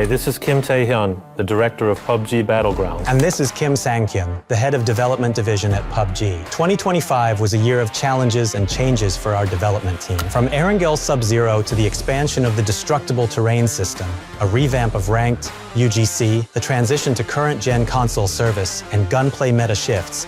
Hi, this is Kim Tae-hyun, the director of PUBG Battlegrounds. And this is Kim Sang-kyun, the head of development division at PUBG. 2025 was a year of challenges and changes for our development team. From Erangel Sub-Zero to the expansion of the destructible terrain system, a revamp of ranked, UGC, the transition to current-gen console service, and gunplay meta shifts,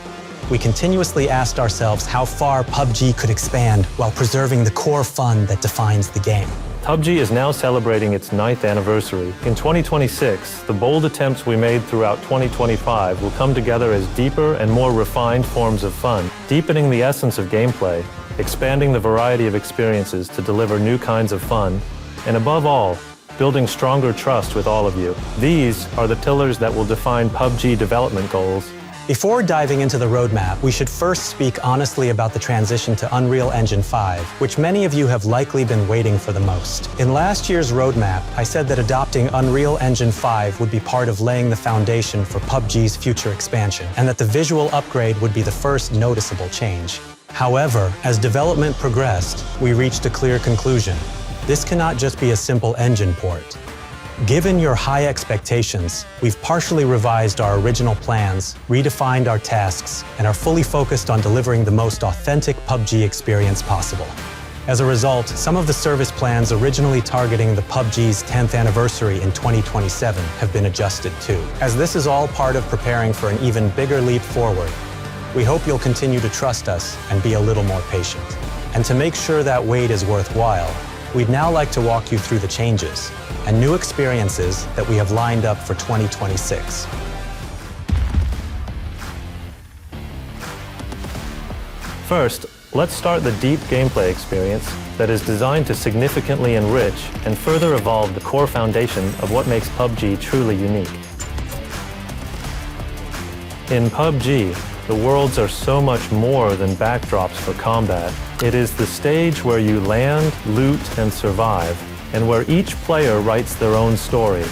we continuously asked ourselves how far PUBG could expand while preserving the core fun that defines the game. PUBG is now celebrating its 9th anniversary. In 2026, the bold attempts we made throughout 2025 will come together as deeper and more refined forms of fun, deepening the essence of gameplay, expanding the variety of experiences to deliver new kinds of fun, and above all, building stronger trust with all of you. These are the pillars that will define PUBG development goals. Before diving into the roadmap, we should first speak honestly about the transition to Unreal Engine 5, which many of you have likely been waiting for the most. In last year's roadmap, I said that adopting Unreal Engine 5 would be part of laying the foundation for PUBG's future expansion, and that the visual upgrade would be the first noticeable change. However, as development progressed, we reached a clear conclusion. This cannot just be a simple engine port. Given your high expectations, we've partially revised our original plans, redefined our tasks, and are fully focused on delivering the most authentic PUBG experience possible. As a result, some of the service plans originally targeting the PUBG's 10th anniversary in 2027 have been adjusted too. As this is all part of preparing for an even bigger leap forward, we hope you'll continue to trust us and be a little more patient. And to make sure that wait is worthwhile, we'd now like to walk you through the changes and new experiences that we have lined up for 2026. First, let's start the deep gameplay experience that is designed to significantly enrich and further evolve the core foundation of what makes PUBG truly unique. In PUBG, the worlds are so much more than backdrops for combat. It is the stage where you land, loot, and survive, and where each player writes their own story.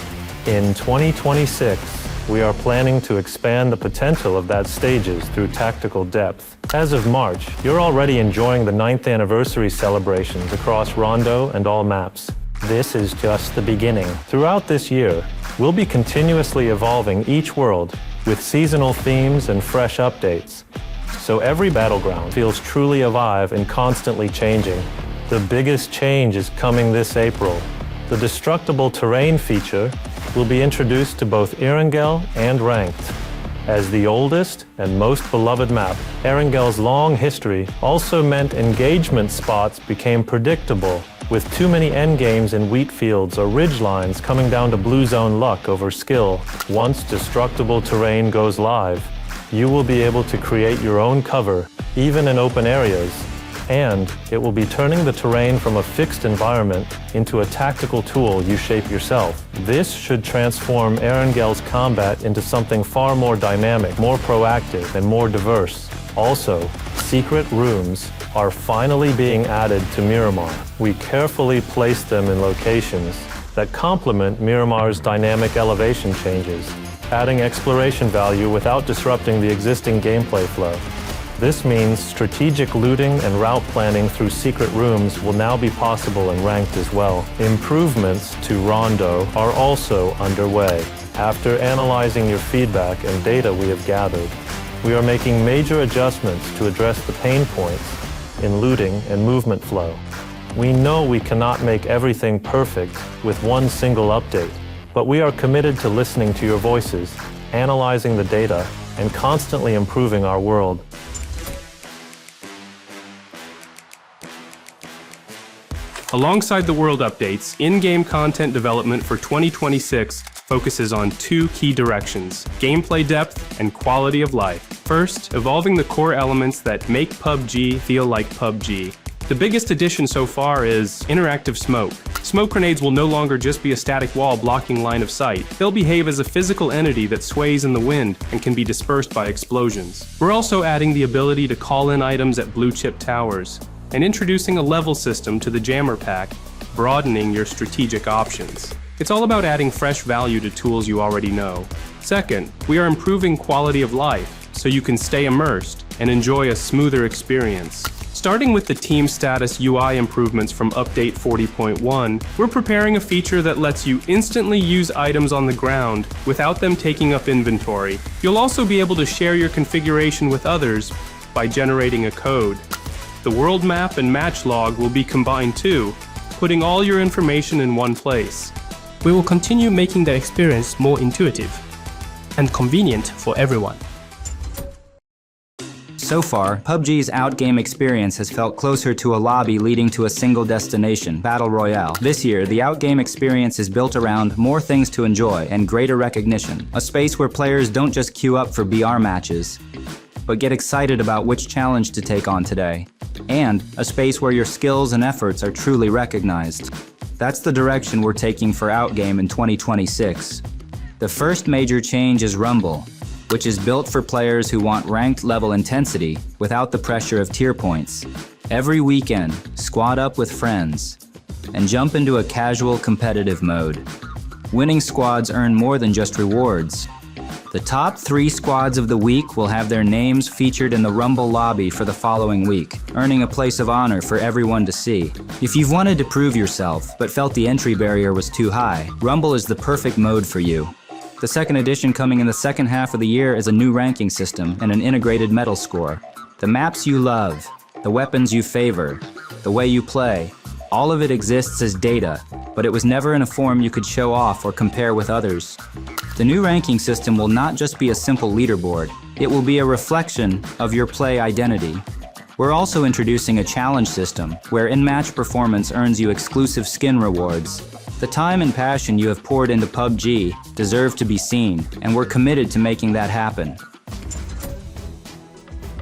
In 2026, we are planning to expand the potential of that stages through tactical depth. As of March, you're already enjoying the 9th anniversary celebrations across Rondo and all maps. This is just the beginning. Throughout this year, we'll be continuously evolving each world with seasonal themes and fresh updates. So every battleground feels truly alive and constantly changing. The biggest change is coming this April. The destructible terrain feature will be introduced to both Erangel and Ranked. As the oldest and most beloved map, Erangel's long history also meant engagement spots became predictable, with too many endgames in wheat fields or ridgelines coming down to blue zone luck over skill. Once destructible terrain goes live, you will be able to create your own cover, even in open areas, and it will be turning the terrain from a fixed environment into a tactical tool you shape yourself. This should transform Erangel's combat into something far more dynamic, more proactive, and more diverse. Also, secret rooms are finally being added to Miramar. We carefully placed them in locations that complement Miramar's dynamic elevation changes, adding exploration value without disrupting the existing gameplay flow. This means strategic looting and route planning through secret rooms will now be possible in Ranked as well. Improvements to Rondo are also underway. After analyzing your feedback and data we have gathered, we are making major adjustments to address the pain points in looting and movement flow. We know we cannot make everything perfect with one single update, but we are committed to listening to your voices, analyzing the data, and constantly improving our world. Alongside the world updates, in-game content development for 2026 focuses on two key directions: gameplay depth and quality of life. First, evolving the core elements that make PUBG feel like PUBG. The biggest addition so far is interactive smoke. Smoke grenades will no longer just be a static wall blocking line of sight. They'll behave as a physical entity that sways in the wind and can be dispersed by explosions. We're also adding the ability to call in items at blue chip towers, and introducing a level system to the jammer pack, broadening your strategic options. It's all about adding fresh value to tools you already know. Second, we are improving quality of life so you can stay immersed and enjoy a smoother experience. Starting with the team status UI improvements from Update 40.1, we're preparing a feature that lets you instantly use items on the ground without them taking up inventory. You'll also be able to share your configuration with others by generating a code. The world map and match log will be combined too, putting all your information in one place. We will continue making the experience more intuitive and convenient for everyone. So far, PUBG's outgame experience has felt closer to a lobby leading to a single destination, Battle Royale. This year, the outgame experience is built around more things to enjoy and greater recognition. A space where players don't just queue up for BR matches, but get excited about which challenge to take on today. And a space where your skills and efforts are truly recognized. That's the direction we're taking for outgame in 2026. The first major change is Rumble, which is built for players who want ranked level intensity without the pressure of tier points. Every weekend, squad up with friends and jump into a casual competitive mode. Winning squads earn more than just rewards. The top 3 squads of the week will have their names featured in the Rumble lobby for the following week, earning a place of honor for everyone to see. If you've wanted to prove yourself but felt the entry barrier was too high, Rumble is the perfect mode for you. The second edition coming in the second half of the year is a new ranking system and an integrated medal score. The maps you love, the weapons you favor, the way you play, all of it exists as data, but it was never in a form you could show off or compare with others. The new ranking system will not just be a simple leaderboard, it will be a reflection of your play identity. We're also introducing a challenge system where in-match performance earns you exclusive skin rewards. The time and passion you have poured into PUBG deserve to be seen, and we're committed to making that happen.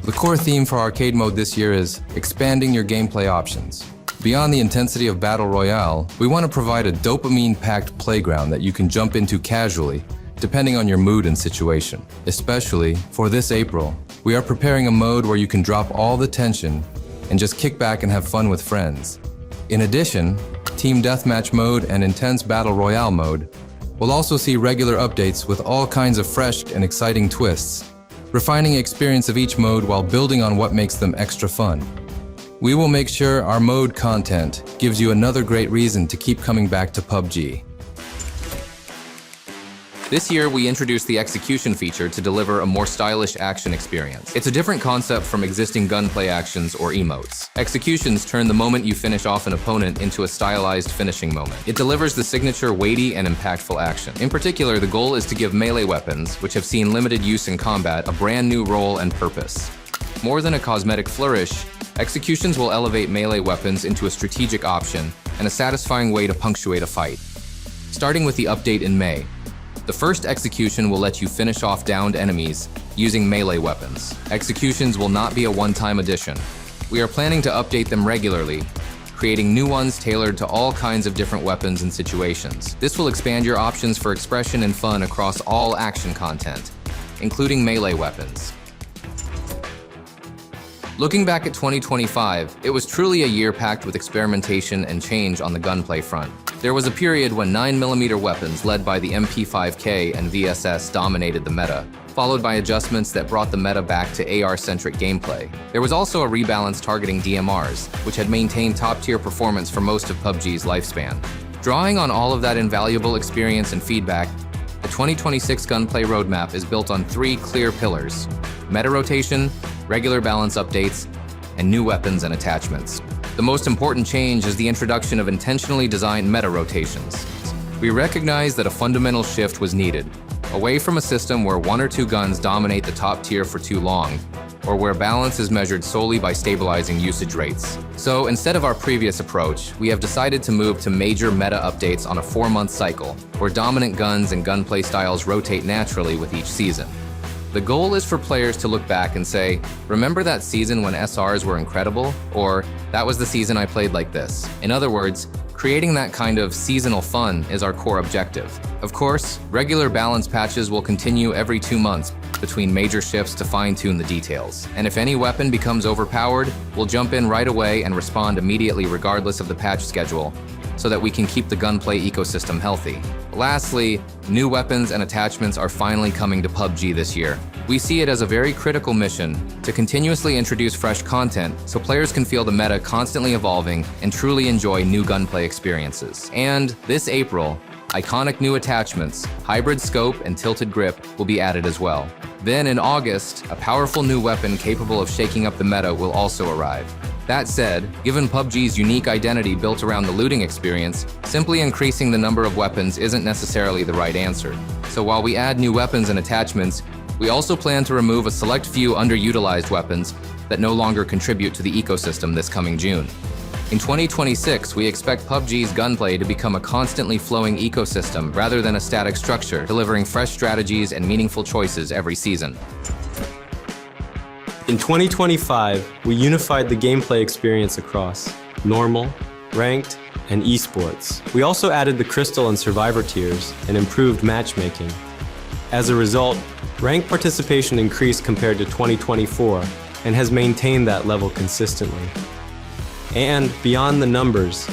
The core theme for Arcade Mode this year is expanding your gameplay options. Beyond the intensity of Battle Royale, we want to provide a dopamine-packed playground that you can jump into casually, depending on your mood and situation. Especially for this April, we are preparing a mode where you can drop all the tension and just kick back and have fun with friends. In addition, Team Deathmatch mode and Intense Battle Royale mode will also see regular updates with all kinds of fresh and exciting twists, refining the experience of each mode while building on what makes them extra fun. We will make sure our mode content gives you another great reason to keep coming back to PUBG. This year, we introduced the execution feature to deliver a more stylish action experience. It's a different concept from existing gunplay actions or emotes. Executions turn the moment you finish off an opponent into a stylized finishing moment. It delivers the signature weighty and impactful action. In particular, the goal is to give melee weapons, which have seen limited use in combat, a brand new role and purpose. More than a cosmetic flourish, executions will elevate melee weapons into a strategic option and a satisfying way to punctuate a fight. Starting with the update in May, the first execution will let you finish off downed enemies using melee weapons. Executions will not be a one-time addition. We are planning to update them regularly, creating new ones tailored to all kinds of different weapons and situations. This will expand your options for expression and fun across all action content, including melee weapons. Looking back at 2025, it was truly a year packed with experimentation and change on the gunplay front. There was a period when 9mm weapons led by the MP5K and VSS dominated the meta, followed by adjustments that brought the meta back to AR-centric gameplay. There was also a rebalance targeting DMRs, which had maintained top-tier performance for most of PUBG's lifespan. Drawing on all of that invaluable experience and feedback, the 2026 gunplay roadmap is built on 3 clear pillars: meta rotation, regular balance updates, and new weapons and attachments. The most important change is the introduction of intentionally designed meta rotations. We recognize that a fundamental shift was needed, away from a system where 1 or 2 guns dominate the top tier for too long, or where balance is measured solely by stabilizing usage rates. So instead of our previous approach, we have decided to move to major meta updates on a 4-month cycle, where dominant guns and gunplay styles rotate naturally with each season. The goal is for players to look back and say, remember that season when SRs were incredible? Or, that was the season I played like this. In other words, creating that kind of seasonal fun is our core objective. Of course, regular balance patches will continue every 2 months between major shifts to fine-tune the details. And if any weapon becomes overpowered, we'll jump in right away and respond immediately regardless of the patch schedule, so that we can keep the gunplay ecosystem healthy. Lastly, new weapons and attachments are finally coming to PUBG this year. We see it as a very critical mission to continuously introduce fresh content so players can feel the meta constantly evolving and truly enjoy new gunplay experiences. And this April, iconic new attachments, hybrid scope and tilted grip will be added as well. Then in August, a powerful new weapon capable of shaking up the meta will also arrive. That said, given PUBG's unique identity built around the looting experience, simply increasing the number of weapons isn't necessarily the right answer. So while we add new weapons and attachments, we also plan to remove a select few underutilized weapons that no longer contribute to the ecosystem this coming June. In 2026, we expect PUBG's gunplay to become a constantly flowing ecosystem rather than a static structure, delivering fresh strategies and meaningful choices every season. In 2025, we unified the gameplay experience across normal, ranked, and esports. We also added the Crystal and Survivor tiers and improved matchmaking. As a result, ranked participation increased compared to 2024 and has maintained that level consistently. And beyond the numbers,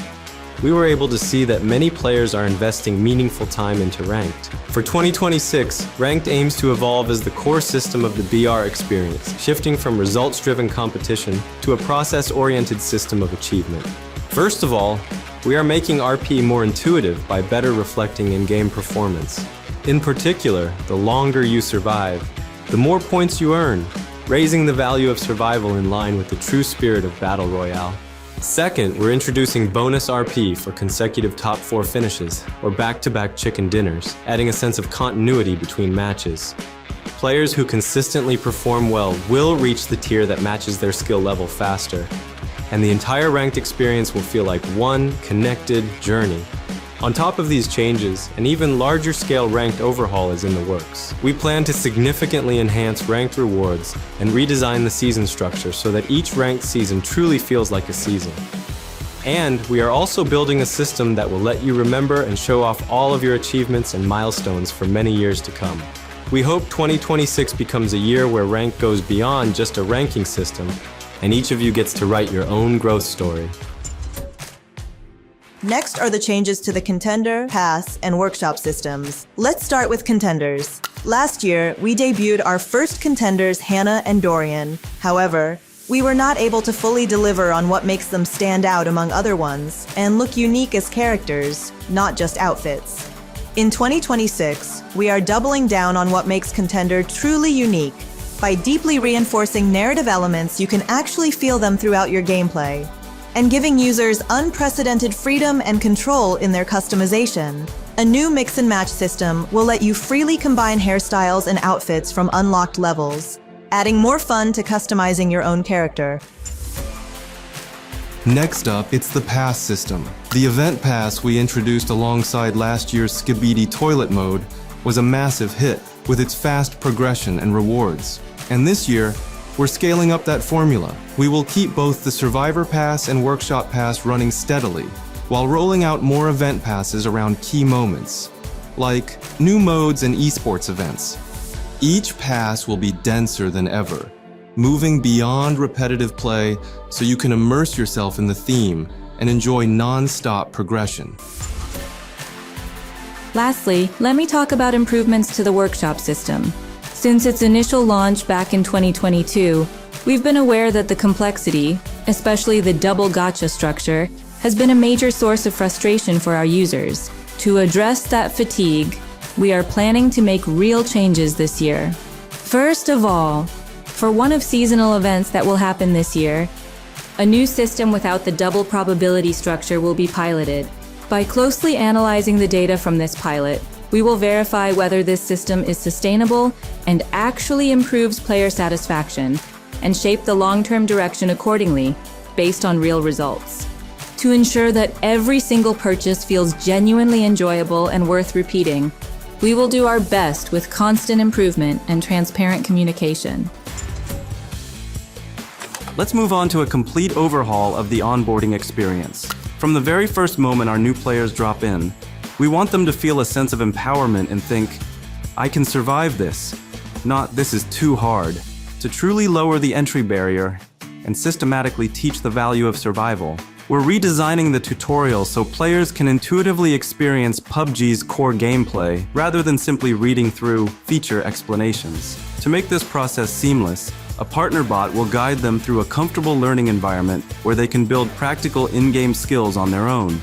we were able to see that many players are investing meaningful time into Ranked. For 2026, Ranked aims to evolve as the core system of the BR experience, shifting from results-driven competition to a process-oriented system of achievement. First of all, we are making RP more intuitive by better reflecting in-game performance. In particular, the longer you survive, the more points you earn, raising the value of survival in line with the true spirit of Battle Royale. Second, we're introducing bonus RP for consecutive top 4 finishes, or back-to-back chicken dinners, adding a sense of continuity between matches. Players who consistently perform well will reach the tier that matches their skill level faster, and the entire ranked experience will feel like one connected journey. On top of these changes, an even larger scale ranked overhaul is in the works. We plan to significantly enhance ranked rewards and redesign the season structure so that each ranked season truly feels like a season. And we are also building a system that will let you remember and show off all of your achievements and milestones for many years to come. We hope 2026 becomes a year where Ranked goes beyond just a ranking system, and each of you gets to write your own growth story. Next are the changes to the Contender, Pass, and Workshop systems. Let's start with Contenders. Last year, we debuted our first Contenders, Hannah and Dorian. However, we were not able to fully deliver on what makes them stand out among other ones and look unique as characters, not just outfits. In 2026, we are doubling down on what makes Contender truly unique. By deeply reinforcing narrative elements, you can actually feel them throughout your gameplay, and giving users unprecedented freedom and control in their customization. A new mix and match system will let you freely combine hairstyles and outfits from unlocked levels, adding more fun to customizing your own character. Next up, it's the Pass system. The Event Pass we introduced alongside last year's Skibidi Toilet Mode was a massive hit with its fast progression and rewards. And this year, we're scaling up that formula. We will keep both the Survivor Pass and Workshop Pass running steadily, while rolling out more event passes around key moments, like new modes and esports events. Each pass will be denser than ever, moving beyond repetitive play so you can immerse yourself in the theme and enjoy non-stop progression. Lastly, let me talk about improvements to the Workshop system. Since its initial launch back in 2022, we've been aware that the complexity, especially the double gacha structure, has been a major source of frustration for our users. To address that fatigue, we are planning to make real changes this year. First of all, for one of seasonal events that will happen this year, a new system without the double probability structure will be piloted. By closely analyzing the data from this pilot, we will verify whether this system is sustainable and actually improves player satisfaction, and shape the long-term direction accordingly, based on real results. To ensure that every single purchase feels genuinely enjoyable and worth repeating, we will do our best with constant improvement and transparent communication. Let's move on to a complete overhaul of the onboarding experience. From the very first moment our new players drop in, we want them to feel a sense of empowerment and think, I can survive this, not this is too hard. To truly lower the entry barrier and systematically teach the value of survival, We're redesigning the tutorial so players can intuitively experience PUBG's core gameplay rather than simply reading through feature explanations. To make this process seamless, a partner bot will guide them through a comfortable learning environment where they can build practical in-game skills on their own.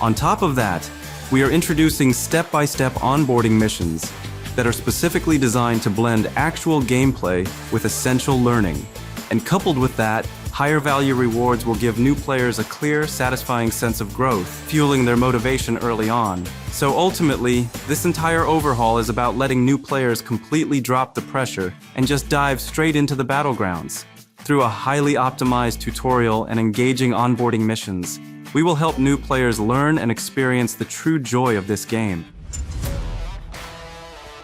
On top of that, we are introducing step-by-step onboarding missions that are specifically designed to blend actual gameplay with essential learning. And coupled with that, higher value rewards will give new players a clear, satisfying sense of growth, fueling their motivation early on. So ultimately, this entire overhaul is about letting new players completely drop the pressure and just dive straight into the Battlegrounds. Through a highly optimized tutorial and engaging onboarding missions, we will help new players learn and experience the true joy of this game.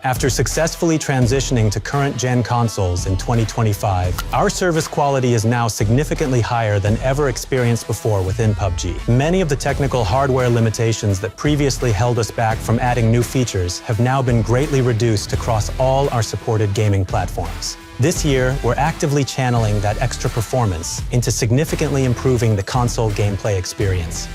After successfully transitioning to current-gen consoles in 2025, our service quality is now significantly higher than ever experienced before within PUBG. Many of the technical hardware limitations that previously held us back from adding new features have now been greatly reduced across all our supported gaming platforms. This year, we're actively channeling that extra performance into significantly improving the console gameplay experience,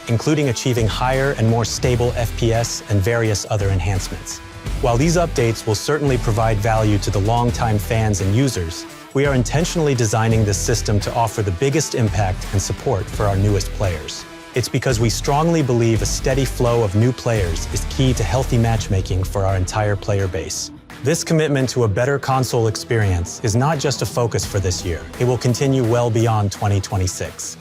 including achieving higher and more stable FPS and various other enhancements. While these updates will certainly provide value to the longtime fans and users, we are intentionally designing this system to offer the biggest impact and support for our newest players. It's because we strongly believe a steady flow of new players is key to healthy matchmaking for our entire player base. This commitment to a better console experience is not just a focus for this year. It will continue well beyond 2026.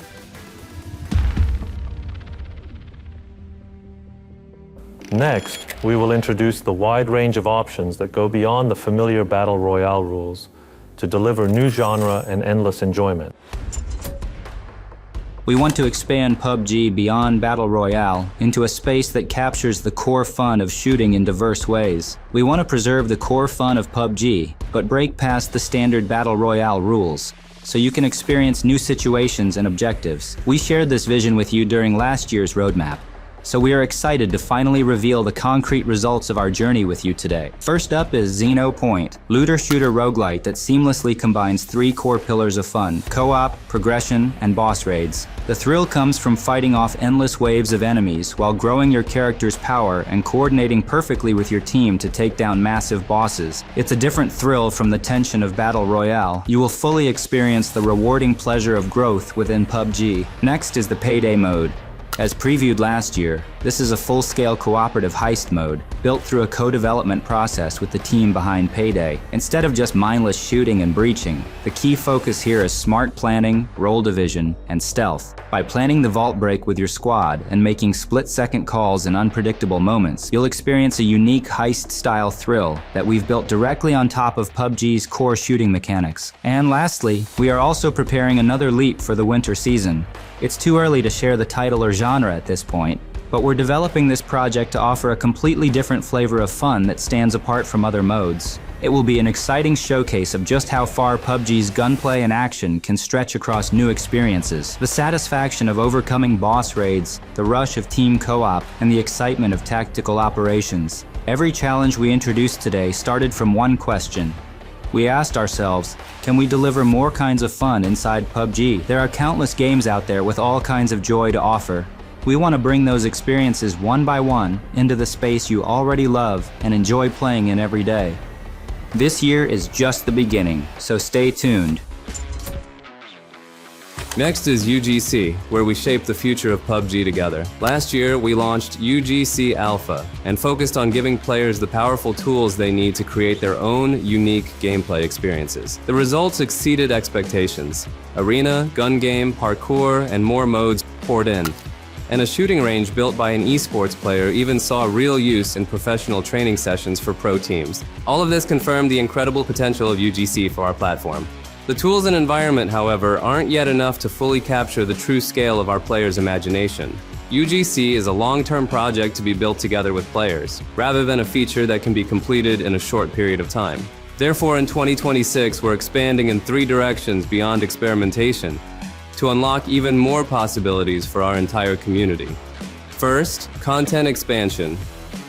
Next, we will introduce the wide range of options that go beyond the familiar Battle Royale rules to deliver new genre and endless enjoyment. We want to expand PUBG beyond Battle Royale into a space that captures the core fun of shooting in diverse ways. We want to preserve the core fun of PUBG, but break past the standard Battle Royale rules, so you can experience new situations and objectives. We shared this vision with you during last year's roadmap, so we are excited to finally reveal the concrete results of our journey with you today. First up is Xeno Point, looter-shooter roguelite that seamlessly combines 3 core pillars of fun: co-op, progression, and boss raids. The thrill comes from fighting off endless waves of enemies while growing your character's power and coordinating perfectly with your team to take down massive bosses. It's a different thrill from the tension of Battle Royale. You will fully experience the rewarding pleasure of growth within PUBG. Next is the Payday mode. As previewed last year, this is a full-scale cooperative heist mode, built through a co-development process with the team behind Payday. Instead of just mindless shooting and breaching, the key focus here is smart planning, role division, and stealth. By planning the vault break with your squad and making split-second calls in unpredictable moments, you'll experience a unique heist-style thrill that we've built directly on top of PUBG's core shooting mechanics. And lastly, we are also preparing another leap for the winter season. It's too early to share the title or genre at this point, but we're developing this project to offer a completely different flavor of fun that stands apart from other modes. It will be an exciting showcase of just how far PUBG's gunplay and action can stretch across new experiences. The satisfaction of overcoming boss raids, the rush of team co-op, and the excitement of tactical operations. Every challenge we introduced today started from one question. We asked ourselves, can we deliver more kinds of fun inside PUBG? There are countless games out there with all kinds of joy to offer. We want to bring those experiences one by one into the space you already love and enjoy playing in every day. This year is just the beginning, so stay tuned. Next is UGC, where we shape the future of PUBG together. Last year, we launched UGC Alpha and focused on giving players the powerful tools they need to create their own unique gameplay experiences. The results exceeded expectations. Arena, gun game, parkour, and more modes poured in. And a shooting range built by an esports player even saw real use in professional training sessions for pro teams. All of this confirmed the incredible potential of UGC for our platform. The tools and environment, however, aren't yet enough to fully capture the true scale of our players' imagination. UGC is a long-term project to be built together with players, rather than a feature that can be completed in a short period of time. Therefore, in 2026, we're expanding in 3 directions beyond experimentation to unlock even more possibilities for our entire community. First, content expansion.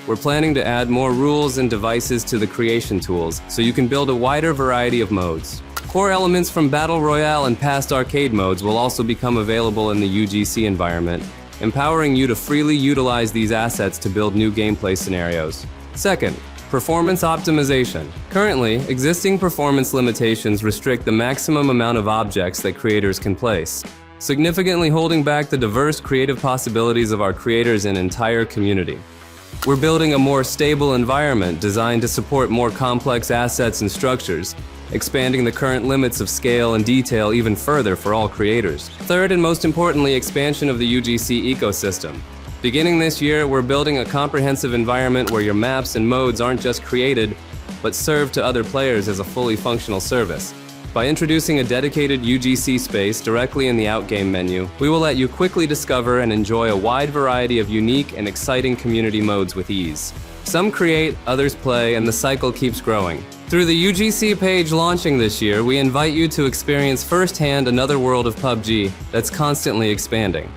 We're planning to add more rules and devices to the creation tools so you can build a wider variety of modes. Core elements from Battle Royale and past arcade modes will also become available in the UGC environment, empowering you to freely utilize these assets to build new gameplay scenarios. Second, performance optimization. Currently, existing performance limitations restrict the maximum amount of objects that creators can place, significantly holding back the diverse creative possibilities of our creators and entire community. We're building a more stable environment designed to support more complex assets and structures, expanding the current limits of scale and detail even further for all creators. Third, and most importantly, expansion of the UGC ecosystem. Beginning this year, we're building a comprehensive environment where your maps and modes aren't just created, but serve to other players as a fully functional service. By introducing a dedicated UGC space directly in the outgame menu, we will let you quickly discover and enjoy a wide variety of unique and exciting community modes with ease. Some create, others play, and the cycle keeps growing. Through the UGC page launching this year, we invite you to experience firsthand another world of PUBG that's constantly expanding.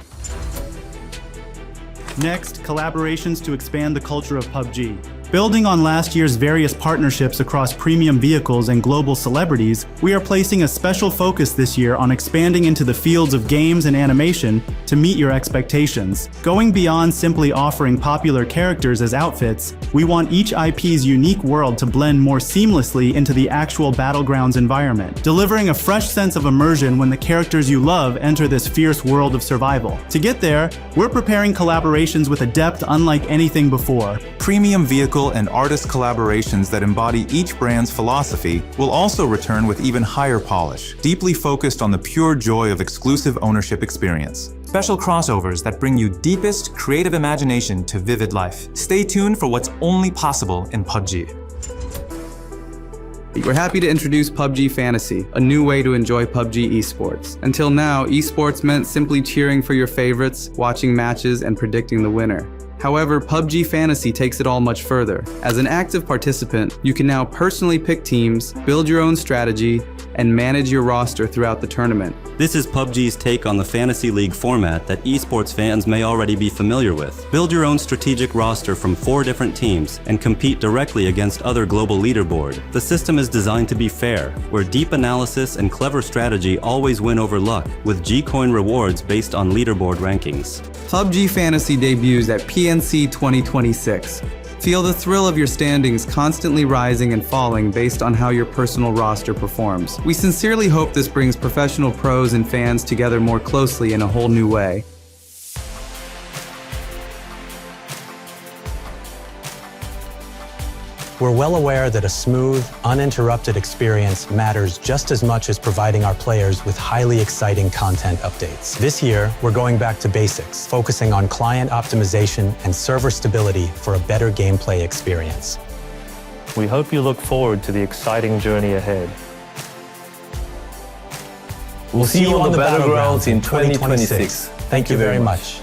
Next, collaborations to expand the culture of PUBG. Building on last year's various partnerships across premium vehicles and global celebrities, we are placing a special focus this year on expanding into the fields of games and animation to meet your expectations. Going beyond simply offering popular characters as outfits, we want each IP's unique world to blend more seamlessly into the actual Battlegrounds environment, delivering a fresh sense of immersion when the characters you love enter this fierce world of survival. To get there, we're preparing collaborations with a depth unlike anything before. Premium vehicle and artist collaborations that embody each brand's philosophy will also return with even higher polish, deeply focused on the pure joy of exclusive ownership experience. Special crossovers that bring you deepest creative imagination to vivid life. Stay tuned for what's only possible in PUBG. We're happy to introduce PUBG Fantasy, a new way to enjoy PUBG esports. Until now, esports meant simply cheering for your favorites, watching matches, and predicting the winner. However, PUBG Fantasy takes it all much further. As an active participant, you can now personally pick teams, build your own strategy, and manage your roster throughout the tournament. This is PUBG's take on the Fantasy League format that esports fans may already be familiar with. Build your own strategic roster from 4 different teams and compete directly against other global leaderboard. The system is designed to be fair, where deep analysis and clever strategy always win over luck, with G-Coin rewards based on leaderboard rankings. PUBG Fantasy debuts at PNC 2026. Feel the thrill of your standings constantly rising and falling based on how your personal roster performs. We sincerely hope this brings professional pros and fans together more closely in a whole new way. We're well aware that a smooth, uninterrupted experience matters just as much as providing our players with highly exciting content updates. This year, we're going back to basics, focusing on client optimization and server stability for a better gameplay experience. We hope you look forward to the exciting journey ahead. We'll see you on the Battlegrounds in 2026. Thank you very much.